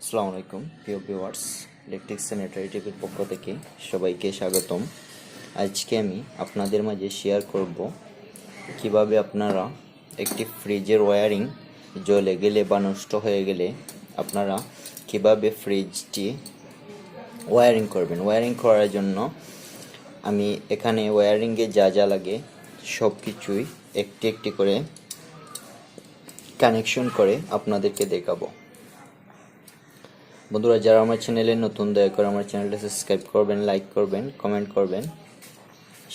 আসসালামু আলাইকুম প্রিয় ভিউয়ার্স, ইলেকট্রিক স্যানিটারি টিভির পক্ষ থেকে সবাইকে স্বাগতম। আজকে আমি আপনাদের মাঝে শেয়ার করব কিভাবে আপনারা একটি ফ্রিজের ওয়্যারিং জ্বলে গেলে বা নষ্ট হয়ে গেলে আপনারা কিভাবে ফ্রিজটি ওয়্যারিং করবেন। ওয়্যারিং করার জন্য আমি এখানে ওয়্যারিংয়ে যা যা লাগে সব কিছুই একটি একটি করে কানেকশন করে আপনাদেরকে দেখাবো। বন্ধুরা, যারা আমার চ্যানেলে নতুন, দয়া করে আমার চ্যানেলটা সাবস্ক্রাইব করবেন, লাইক করবেন, কমেন্ট করবেন,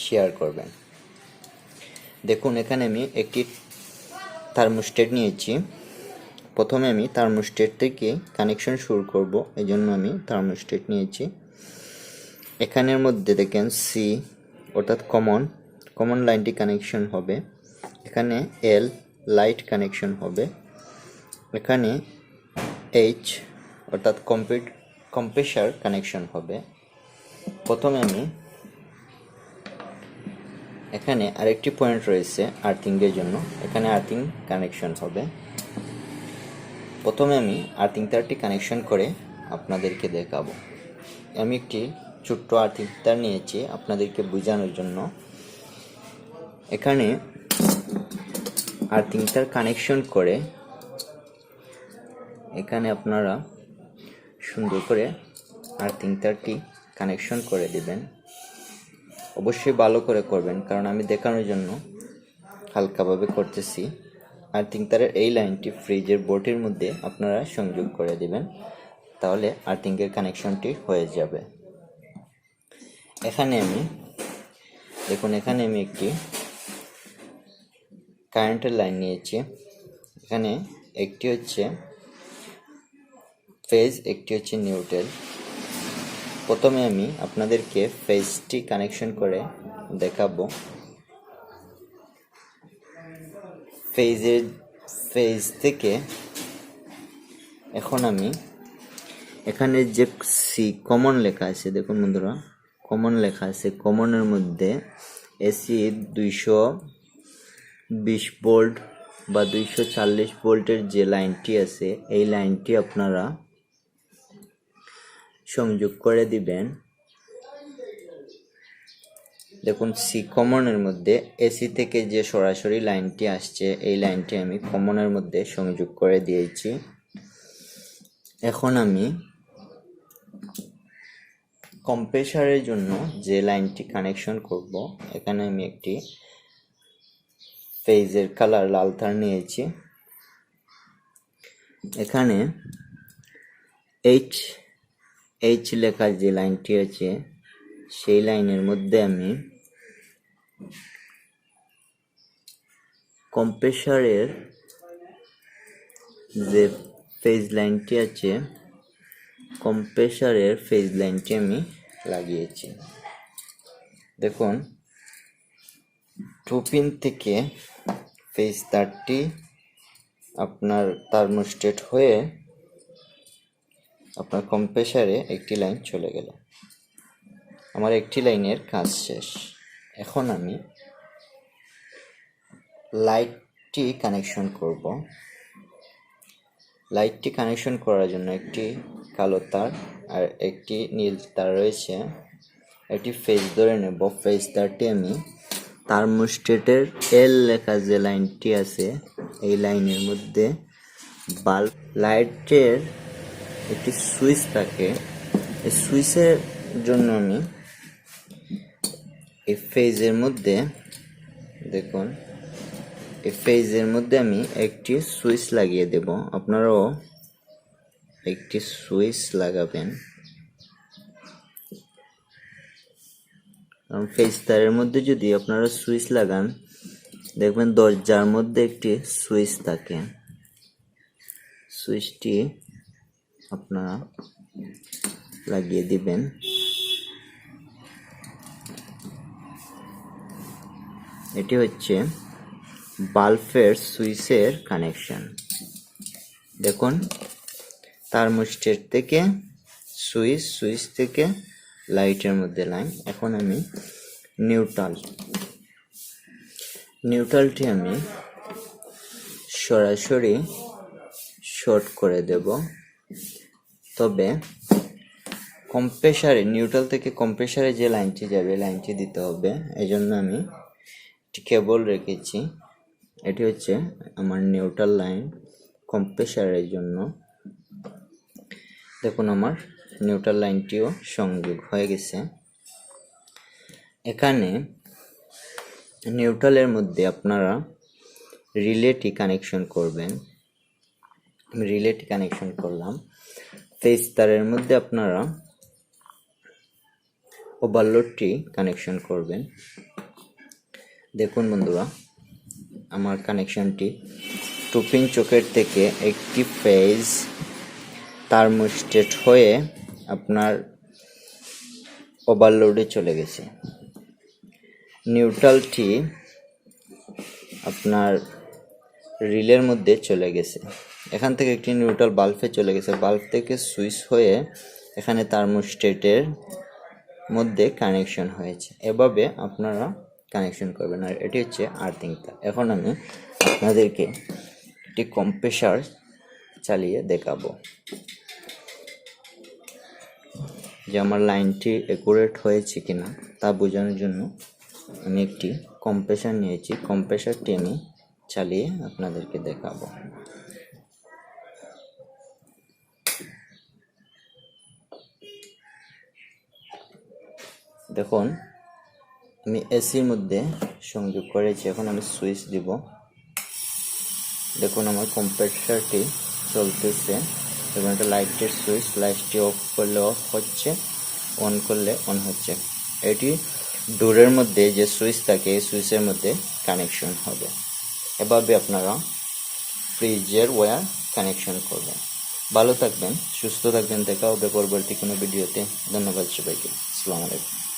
শেয়ার করবেন। দেখুন, এখানে আমি একটি থার্মোস্ট্যাট নিয়েছি। প্রথমে আমি থার্মোস্ট্যাট থেকে কানেকশন শুরু করব, এই জন্য আমি থার্মোস্ট্যাট নিয়েছি। এখানের মধ্যে দেখেন সি অর্থাৎ কমন লাইনটি কানেকশন হবে। এখানে এল লাইট কানেকশন হবে। এখানে এইচ অর্থাৎ কম্প্রেসার কানেকশন হবে। প্রথমে আমি এখানে আরেকটি পয়েন্ট রয়েছে আর্থিংয়ের জন্য, এখানে আর্থিং কানেকশন হবে। প্রথমে আমি আর্থিং তারটি কানেকশন করে আপনাদেরকে দেখাবো। আমি একটি ছোট্ট আর্থিং তার নিয়েছি আপনাদেরকে বোঝানোর জন্য। এখানে আর্থিং তার কানেকশন করে এখানে আপনারা সুন্দর করে আর্থিং তারটি কানেকশন করে দিবেন। অবশ্যই ভালো করে করবেন, কারণ আমি দেখানোর জন্য হালকাভাবে করতেছি। আর্থিং তারের এই লাইনটি ফ্রিজের বোর্ডের মধ্যে আপনারা সংযোগ করে দিবেন, তাহলে আর্থিংয়ের কানেকশনটি হয়ে যাবে। এখানে আমি একটি কারেন্টের লাইন নিয়েছি। এখানে একটি হচ্ছে ফেজ, একটি হচ্ছে নিউট্রাল। প্রথমে আমি আপনাদেরকে ফেজটি কানেকশন করে দেখাবো। ফেজ থেকে এখন আমি এখানে যে সি কমন লেখা আছে, দেখুন বন্ধুরা, কমন লেখা আছে। কমনের মধ্যে এসি 220 ভোল্ট বা 240 ভোল্টের যে লাইনটি আছে, এই লাইনটি আপনারা সংযোগ করে দিবেন। দেখুন, সি কমনের মধ্যে এসি থেকে যে সরাসরি লাইনটি আসছে, এই লাইনটি আমি কমনের মধ্যে সংযোগ করে দিয়েছি। এখন আমি কম্প্রেসারের জন্য যে লাইনটি কানেকশন করব, এখানে আমি একটি ফেজের কালার লাল তার নিয়েছি। এখানে এইচ লেখা যে লাইনটি আছে, সেই লাইনের মধ্যে আমি কম্প্রেসারের যে ফেজ লাইনটি আছে, কম্প্রেসারের ফেজ লাইনটি আমি লাগিয়েছি। দেখুন, 2 পিন থেকে ফেজ তারটি আপনার থার্মোস্ট্যাট হয়ে আপনার কম্প্রেসারে একটি লাইন চলে গেল। আমার একটি লাইনের কাজ শেষ। এখন আমি লাইটটি কানেকশন করব। লাইটটি কানেকশন করার জন্য একটি কালো তার আর একটি নীল তার রয়েছে। একটি ফেজ ধরে নেব। ফেজ তারটি আমি থার্মোস্ট্যাটের এল লেখা যে লাইনটি আছে, এই লাইনের মধ্যে বাল্ব লাইটের একটি সুইচ থাকে, এই সুইচের জন্য আমি এই ফেজের মধ্যে, দেখুন, এই ফেজের মধ্যে আমি একটি সুইচ লাগিয়ে দেব। আপনারাও একটি সুইচ লাগাবেন, কারণ ফেজ তারের মধ্যে যদি আপনারা সুইচ লাগান, দেখবেন দরজার মধ্যে একটি সুইচ থাকে। সুইচটি আপনারা লাগিয়ে দিবেন। এটি হচ্ছে বাল্বের সুইচের কানেকশন। দেখুন, থার্মোস্ট্যাট থেকে সুইচ থেকে লাইটের মধ্যে লাইন। এখন আমি নিউট্রালটি আমি সরাসরি শর্ট করে দেব। তবে কম্প্রেসারে, নিউট্রাল থেকে কম্প্রেসারে যে লাইনটি যাবে লাইনটি দিতে হবে। এই জন্য আমি একটি কেবল রেখেছি। এটি হচ্ছে আমার নিউট্রাল লাইন কম্প্রেসারের জন্য। দেখুন আমার নিউট্রাল লাইনটিও সংযোগ হয়ে গেছে। এখানে নিউট্রালের মধ্যে আপনারা রিলেটি কানেকশন করবেন। আমি রিলেটি কানেকশন করলাম। ফেজ তারের মধ্যে আপনারা ওভারলোডটি কানেকশন করবেন। দেখুন বন্ধুরা, আমার কানেকশনটি 2 পিন চকের থেকে একটি ফেজ থার্মোস্টেট হয়ে আপনার ওভারলোডে চলে গেছে। নিউট্রালটি আপনার রিলের মধ্যে চলে গেছে। এখান থেকে একটি নিউট্রাল বাল্বে চলে গেছে। বাল্ব থেকে সুইচ হয়ে এখানে থার্মোস্টেটের মধ্যে কানেকশন হয়েছে। এভাবে আপনারা কানেকশন করবেন। আর এটি হচ্ছে আর্থিং তার। এখন আমি আপনাদেরকে একটি কম্প্রেসার চালিয়ে দেখাবো যে আমার লাইনটি অ্যাকুরেট হয়েছে কিনা তা বোঝানোর জন্য আমি একটি কম্প্রেসার নিয়েছি। কম্প্রেসারটি আমি চালিয়ে আপনাদেরকে দেখাবো। দেখুন আমি এসির মধ্যে সংযোগ করেছি। এখন আমি সুইচ দিব। দেখুন আমার কম্প্রেসারটি চলতেছে এবং একটা লাইটের সুইচ, লাইটটি অফ করলে অফ হচ্ছে, অন করলে অন হচ্ছে। এটি ডোরের মধ্যে যে সুইচ থাকে এই সুইচের মধ্যে কানেকশন হবে। এভাবে আপনারা ফ্রিজের ওয়্যার কানেকশন করবেন। ভালো থাকবেন, সুস্থ থাকবেন। দেখা হবে পরবর্তী কোনো ভিডিওতে। ধন্যবাদ সবাইকে। আসসালামু আলাইকুম।